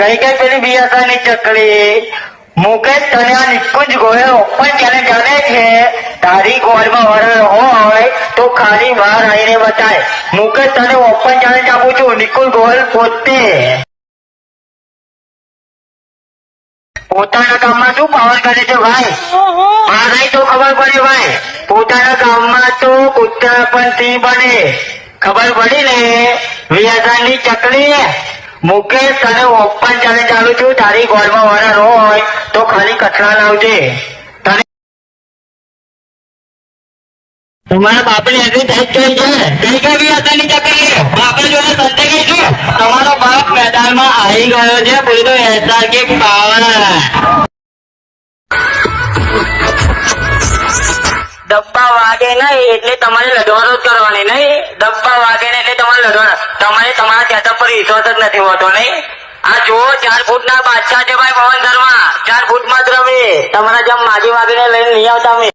કઈ કઈ પેલી બિયાસાની ચકલી મુકેશ તને આ નિકુંજ ગોયલ ઓપન ચેલેન્જ જાણે છે. તારી ગોળમાં વરણ હોય તો ખાલી બહાર આવીને બતાય. મુકેશ તને ઓપન ચેલેન્જ આપું છું. નિકુંજ ગોયલ પોતે પોતાના કામમાં શું પાવર કરે છે ભાઈ? મારે તો ખબર પડે ભાઈ. પોતાના કામમાં તો કૂતરા પણ સિંહ બને. ખબર પડી ને? વિયાસાની ચકલી મુકેશ તને ઓપન ચેલેન્જ ચાલુ છું. તારી ગોળમાં વરણ હોય તો ખાલી કચરા લાવજે. તને તમારા બાપની આગળ ટેસ્ટ કરી છે. કઈ કઈ વિયાસાની ચકલી બાપા જોડે સંતે કહીશું. તમારો બાપ મેદાનમાં આવી ગયો છે. પૂરી તો એસઆર કે પાવર. ડબ્બા વાગે નહીં એટલે તમારે લડવાનો જ કરવાની નહીં. ડબ્બા વાગે ને એટલે તમારે લડવાના. તમારે તમારા ચેતપ પર વિશ્વાસ જ નથી હોતો નહીં. આ જો 4 ફૂટના બાદશાહ છે ભાઈ પવન શર્મા. 4 ફૂટમાં જ રમે. તમારા જેમ માગી માગીને લઈને નહીં આવતા અમે.